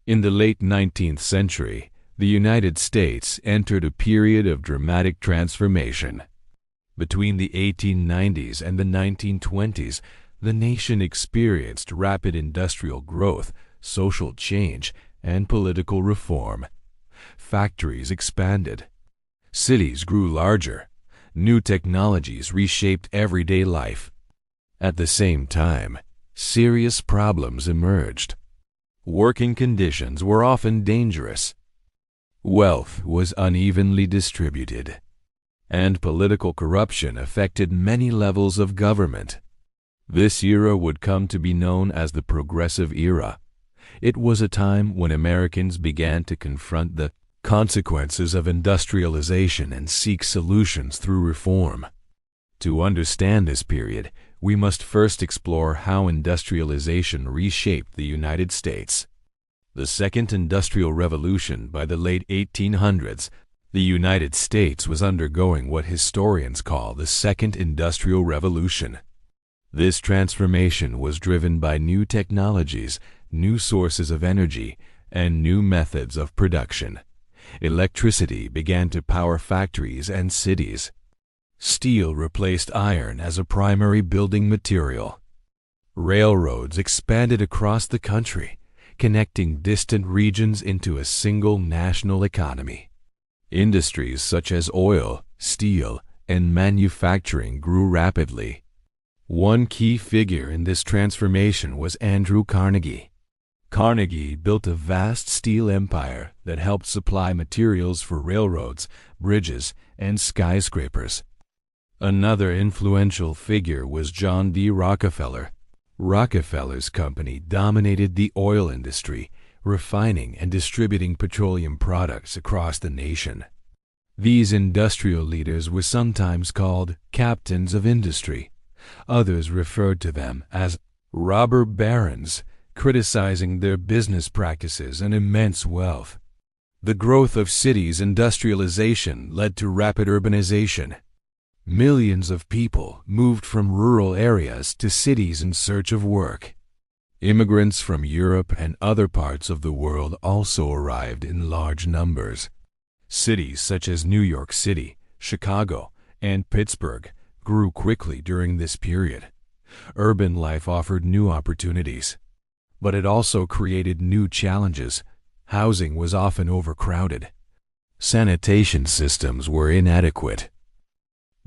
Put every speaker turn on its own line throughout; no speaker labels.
In the late 19th century, the United States entered a period of dramatic transformation. Between the 1890s and the 1920s, the nation experienced rapid industrial growth, social change, and political reform. Factories expanded. Cities grew larger. New technologies reshaped everyday life. At the same time, serious problems emerged. Working conditions were often dangerous. Wealth was unevenly distributed, and political corruption affected many levels of government. This era would come to be known as the Progressive Era. It was a time when Americans began to confront the consequences of industrialization and seek solutions through reform. To understand this period, we must first explore how industrialization reshaped the United States. The Second Industrial Revolution. By the late 1800s, the United States was undergoing what historians call the Second Industrial Revolution. This transformation was driven by new technologies, new sources of energy, and new methods of production. Electricity began to power factories and cities. Steel replaced iron as a primary building material. Railroads expanded across the country, connecting distant regions into a single national economy. Industries such as oil, steel, and manufacturing grew rapidly. One key figure in this transformation was Andrew Carnegie. Carnegie built a vast steel empire that helped supply materials for railroads, bridges, and skyscrapers. Another influential figure was John D. Rockefeller. Rockefeller's company dominated the oil industry, refining and distributing petroleum products across the nation. These industrial leaders were sometimes called captains of industry. Others referred to them as robber barons, criticizing their business practices and immense wealth. The growth of cities' industrialization led to rapid urbanization. Millions of people moved from rural areas to cities in search of work. Immigrants from Europe and other parts of the world also arrived in large numbers. Cities such as New York City, Chicago, and Pittsburgh grew quickly during this period. Urban life offered new opportunities, but it also created new challenges. Housing was often overcrowded. Sanitation systems were inadequate.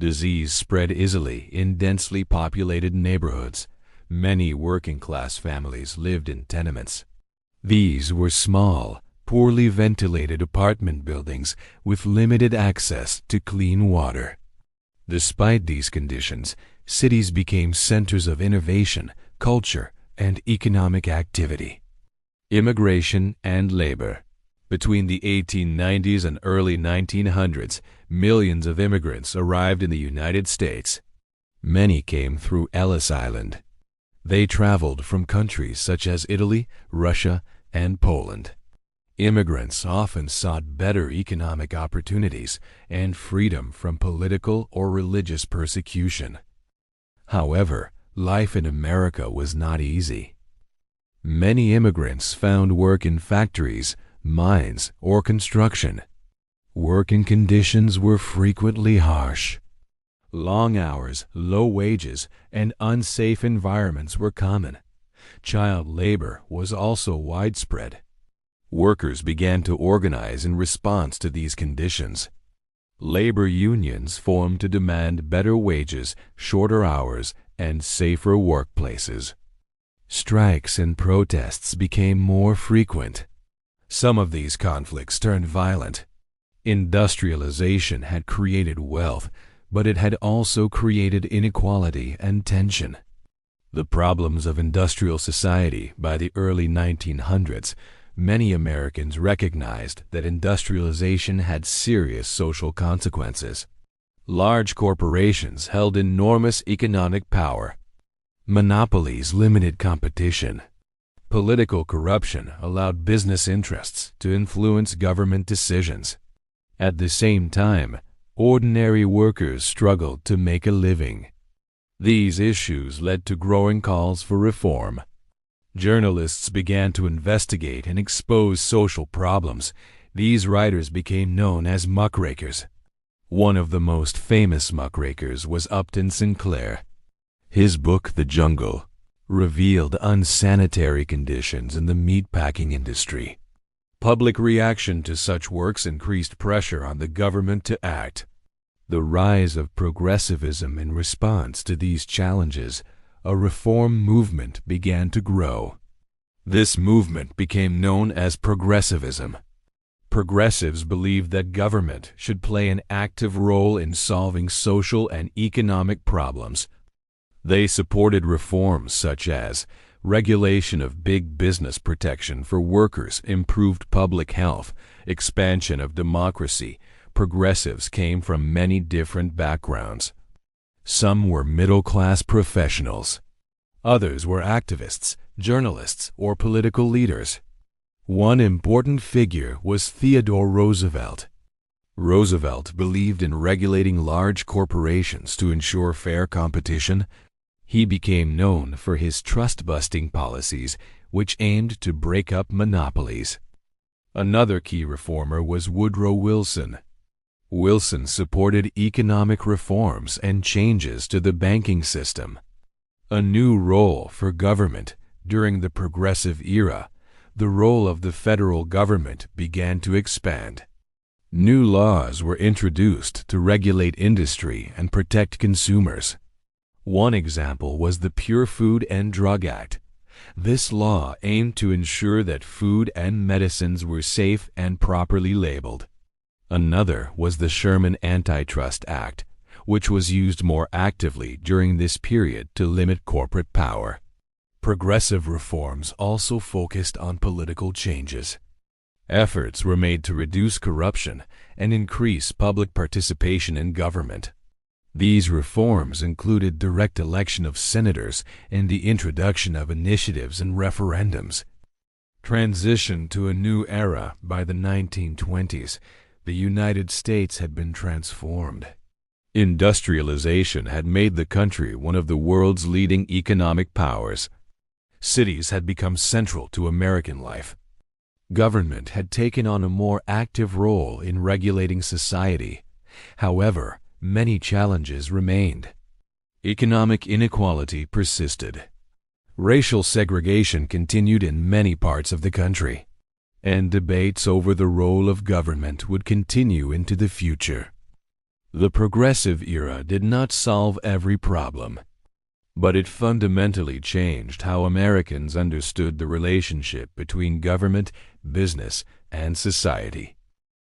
Disease spread easily in densely populated neighborhoods. Many working-class families lived in tenements. These were small, poorly ventilated apartment buildings with limited access to clean water. Despite these conditions, cities became centers of innovation, culture, and economic activity. Immigration and labor. Between the 1890s and early 1900s, millions of immigrants arrived in the United States. Many came through Ellis Island. They traveled from countries such as Italy, Russia, and Poland. Immigrants often sought better economic opportunities and freedom from political or religious persecution. However, life in America was not easy. Many immigrants found work in factories, mines, or construction. Working conditions were frequently harsh. Long hours, low wages, and unsafe environments were common. Child labor was also widespread. Workers began to organize in response to these conditions. Labor unions formed to demand better wages, shorter hours, and safer workplaces. Strikes and protests became more frequent. Some of these conflicts turned violent. Industrialization had created wealth, but it had also created inequality and tension. The problems of industrial society. By the early 1900s, many Americans recognized that industrialization had serious social consequences. Large corporations held enormous economic power. Monopolies limited competition. Political corruption allowed business interests to influence government decisions. At the same time, ordinary workers struggled to make a living. These issues led to growing calls for reform. Journalists began to investigate and expose social problems. These writers became known as muckrakers. One of the most famous muckrakers was Upton Sinclair. His book, The Jungle, revealed unsanitary conditions in the meatpacking industry. Public reaction to such works increased pressure on the government to act. The rise of progressivism in response to these challenges, a reform movement began to grow. This movement became known as progressivism. Progressives believed that government should play an active role in solving social and economic problems. They supported reforms such as regulation of big business protection for workers, improved public health, expansion of democracy. Progressives came from many different backgrounds. Some were middle-class professionals. Others were activists, journalists, or political leaders. One important figure was Theodore Roosevelt. Roosevelt believed in regulating large corporations to ensure fair competition. He became known for his trust-busting policies, which aimed to break up monopolies. Another key reformer was Woodrow Wilson. Wilson supported economic reforms and changes to the banking system. A new role for government. During the Progressive Era, the role of the federal government began to expand. New laws were introduced to regulate industry and protect consumers. One example was the Pure Food and Drug Act. This law aimed to ensure that food and medicines were safe and properly labeled. Another was the Sherman Antitrust Act, which was used more actively during this period to limit corporate power. Progressive reforms also focused on political changes. Efforts were made to reduce corruption and increase public participation in government. These reforms included direct election of senators and the introduction of initiatives and referendums. Transition to a new era. By the 1920s, the United States had been transformed. Industrialization had made the country one of the world's leading economic powers. Cities had become central to American life. Government had taken on a more active role in regulating society. However, many challenges remained. Economic inequality persisted. Racial segregation continued in many parts of the country. And debates over the role of government would continue into the future. The Progressive Era did not solve every problem, but it fundamentally changed how Americans understood the relationship between government, business, and society.